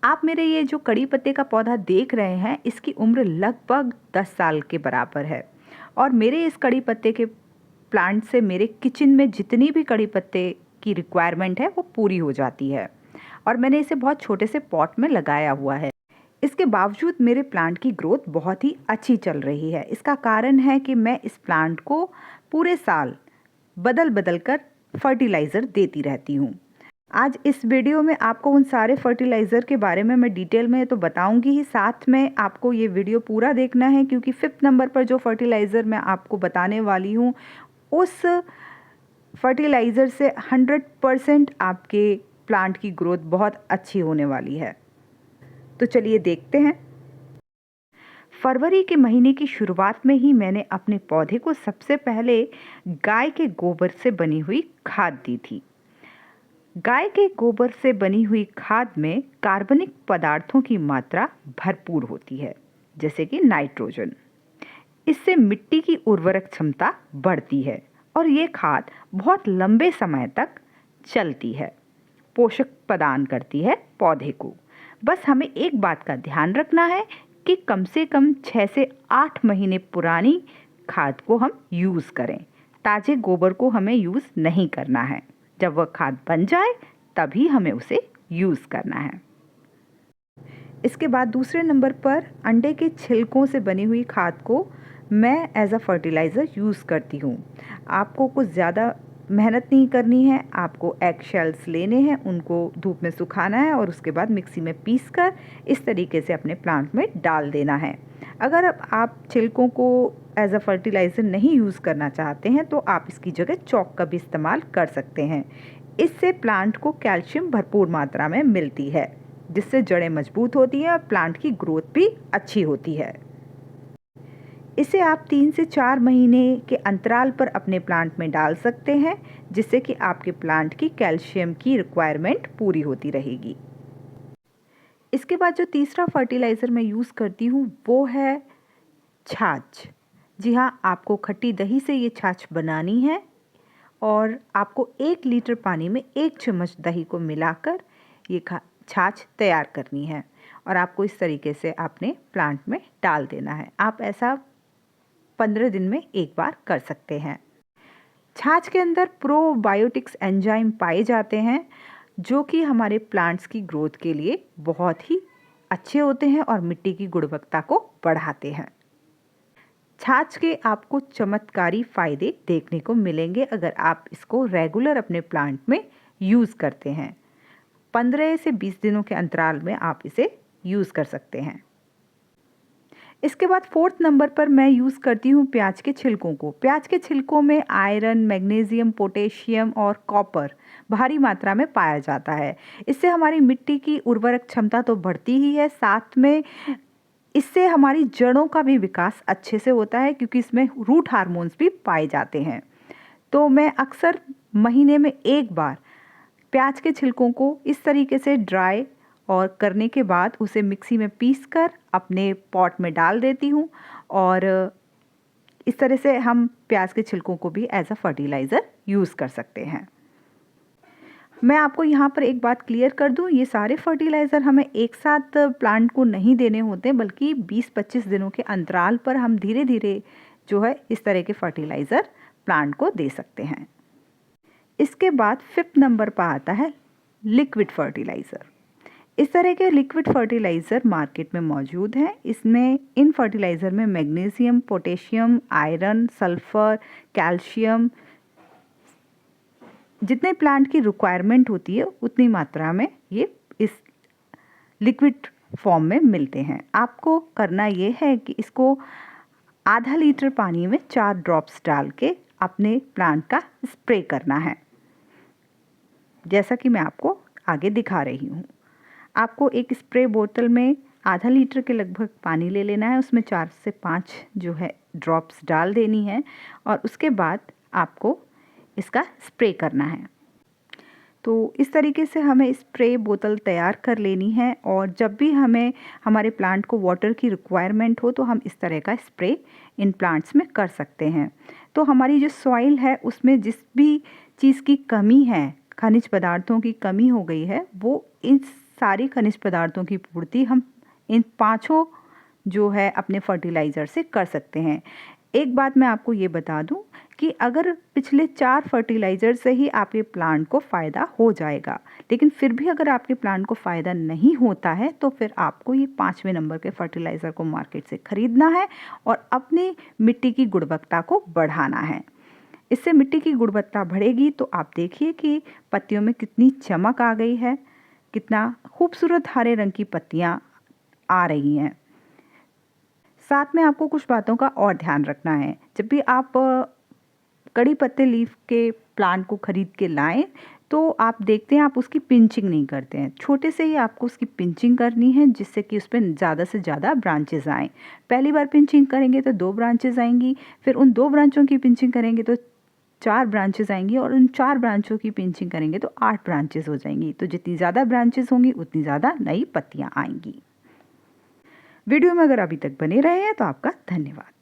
आप मेरे ये जो कड़ी पत्ते का पौधा देख रहे हैं, इसकी उम्र लगभग 10 साल के बराबर है और मेरे इस कड़ी पत्ते के प्लांट से मेरे किचन में जितनी भी कड़ी पत्ते की रिक्वायरमेंट है वो पूरी हो जाती है और मैंने इसे बहुत छोटे से पॉट में लगाया हुआ है। इसके बावजूद मेरे प्लांट की ग्रोथ बहुत ही अच्छी चल रही है। इसका कारण है कि मैं इस प्लांट को पूरे साल बदल बदल कर फर्टिलाइज़र देती रहती हूँ। आज इस वीडियो में आपको उन सारे फर्टिलाइज़र के बारे में मैं डिटेल में तो बताऊंगी ही, साथ में आपको ये वीडियो पूरा देखना है क्योंकि 5th नंबर पर जो फर्टिलाइज़र मैं आपको बताने वाली हूँ उस फर्टिलाइज़र से 100% आपके प्लांट की ग्रोथ बहुत अच्छी होने वाली है। तो चलिए देखते हैं। फरवरी के महीने की शुरुआत में ही मैंने अपने पौधे को सबसे पहले गाय के गोबर से बनी हुई खाद दी थी। गाय के गोबर से बनी हुई खाद में कार्बनिक पदार्थों की मात्रा भरपूर होती है, जैसे कि नाइट्रोजन। इससे मिट्टी की उर्वरक क्षमता बढ़ती है और ये खाद बहुत लंबे समय तक चलती है, पोषक प्रदान करती है पौधे को। बस हमें एक बात का ध्यान रखना है कि कम से कम 6 से 8 महीने पुरानी खाद को हम यूज़ करें। ताज़े गोबर को हमें यूज़ नहीं करना है। जब वह खाद बन जाए तभी हमें उसे यूज़ करना है। इसके बाद दूसरे नंबर पर अंडे के छिलकों से बनी हुई खाद को मैं एज अ फर्टिलाइज़र यूज़ करती हूँ। आपको कुछ ज़्यादा मेहनत नहीं करनी है। आपको एग शेल्स लेने हैं, उनको धूप में सुखाना है और उसके बाद मिक्सी में पीसकर इस तरीके से अपने प्लांट में डाल देना है। अगर आप छिलकों को एज अ फर्टिलाइज़र नहीं यूज़ करना चाहते हैं तो आप इसकी जगह चॉक का भी इस्तेमाल कर सकते हैं। इससे प्लांट को कैल्शियम भरपूर मात्रा में मिलती है, जिससे जड़ें मजबूत होती हैं और प्लांट की ग्रोथ भी अच्छी होती है। इसे आप 3 से 4 महीने के अंतराल पर अपने प्लांट में डाल सकते हैं, जिससे कि आपके प्लांट की कैल्शियम की रिक्वायरमेंट पूरी होती रहेगी। इसके बाद जो तीसरा फर्टिलाइज़र मैं यूज़ करती हूँ वो है छाछ। जी हाँ, आपको खट्टी दही से ये छाछ बनानी है और आपको 1 लीटर पानी में 1 चम्मच दही को मिलाकर ये छाछ तैयार करनी है और आपको इस तरीके से अपने प्लांट में डाल देना है। आप ऐसा 15 दिन में एक बार कर सकते हैं। छाछ के अंदर प्रोबायोटिक्स एंजाइम पाए जाते हैं जो कि हमारे प्लांट्स की ग्रोथ के लिए बहुत ही अच्छे होते हैं और मिट्टी की गुणवत्ता को बढ़ाते हैं। छाछ के आपको चमत्कारी फ़ायदे देखने को मिलेंगे अगर आप इसको रेगुलर अपने प्लांट में यूज़ करते हैं। 15 से 20 दिनों के अंतराल में आप इसे यूज़ कर सकते हैं। इसके बाद 4th नंबर पर मैं यूज़ करती हूँ प्याज के छिलकों को। प्याज के छिलकों में आयरन, मैग्नीशियम, पोटेशियम और कॉपर भारी मात्रा में पाया जाता है। इससे हमारी मिट्टी की उर्वरक क्षमता तो बढ़ती ही है, साथ में इससे हमारी जड़ों का भी विकास अच्छे से होता है क्योंकि इसमें रूट हार्मोन्स भी पाए जाते हैं। तो मैं अक्सर महीने में एक बार प्याज के छिलकों को इस तरीके से ड्राई और करने के बाद उसे मिक्सी में पीसकर अपने पॉट में डाल देती हूँ और इस तरह से हम प्याज के छिलकों को भी एज अ फर्टिलाइज़र यूज़ कर सकते हैं। मैं आपको यहाँ पर एक बात क्लियर कर दूँ, ये सारे फर्टिलाइज़र हमें एक साथ प्लांट को नहीं देने होते, बल्कि 20-25 दिनों के अंतराल पर हम धीरे धीरे जो है इस तरह के फर्टिलाइज़र प्लांट को दे सकते हैं। इसके बाद 5th नंबर पर आता है लिक्विड फर्टिलाइज़र। इस तरह के लिक्विड फर्टिलाइज़र मार्केट में मौजूद हैं। इसमें इन फर्टिलाइज़र में magnesium, potassium, iron, sulphur, calcium, जितने प्लांट की रिक्वायरमेंट होती है उतनी मात्रा में ये इस लिक्विड फॉर्म में मिलते हैं। आपको करना ये है कि इसको आधा लीटर पानी में 4 ड्रॉप्स डाल के अपने प्लांट का स्प्रे करना है, जैसा कि मैं आपको आगे दिखा रही हूँ। आपको एक स्प्रे बोतल में आधा लीटर के लगभग पानी ले लेना है, उसमें 4 से 5 जो है ड्रॉप्स डाल देनी है और उसके बाद आपको इसका स्प्रे करना है। तो इस तरीके से हमें स्प्रे बोतल तैयार कर लेनी है और जब भी हमें हमारे प्लांट को वाटर की रिक्वायरमेंट हो तो हम इस तरह का स्प्रे इन प्लांट्स में कर सकते हैं। तो हमारी जो सॉइल है उसमें जिस भी चीज़ की कमी है, खनिज पदार्थों की कमी हो गई है, वो इस सारी खनिज पदार्थों की पूर्ति हम इन पांचों जो है अपने फर्टिलाइज़र से कर सकते हैं। एक बात मैं आपको ये बता दूं कि अगर पिछले 4 फर्टिलाइज़र से ही आपके प्लांट को फ़ायदा हो जाएगा, लेकिन फिर भी अगर आपके प्लांट को फ़ायदा नहीं होता है तो फिर आपको ये 5वें नंबर के फर्टिलाइज़र को मार्केट से ख़रीदना है और अपनी मिट्टी की गुणवत्ता को बढ़ाना है। इससे मिट्टी की गुणवत्ता बढ़ेगी तो आप देखिए कि पत्तियों में कितनी चमक आ गई है, कितना खूबसूरत हरे रंग की पत्तियाँ आ रही हैं। साथ में आपको कुछ बातों का और ध्यान रखना है। जब भी आप कड़ी पत्ते लीफ के प्लांट को ख़रीद के लाएं तो आप देखते हैं आप उसकी पिंचिंग नहीं करते हैं। छोटे से ही आपको उसकी पिंचिंग करनी है जिससे कि उस पर ज़्यादा से ज़्यादा ब्रांचेज़ आएँ। पहली बार पिंचिंग करेंगे तो 2 ब्रांचेज़ आएंगी, फिर उन 2 ब्रांचों की पिंचिंग करेंगे तो 4 ब्रांचेज़ आएंगी और उन 4 ब्रांचों की पिंचिंग करेंगे तो 8 ब्रांचेज़ हो जाएंगी। तो जितनी ज़्यादा ब्रांचेज़ होंगी उतनी ज़्यादा नई पत्तियाँ आएंगी। वीडियो में अगर अभी तक बने रहे हैं तो आपका धन्यवाद।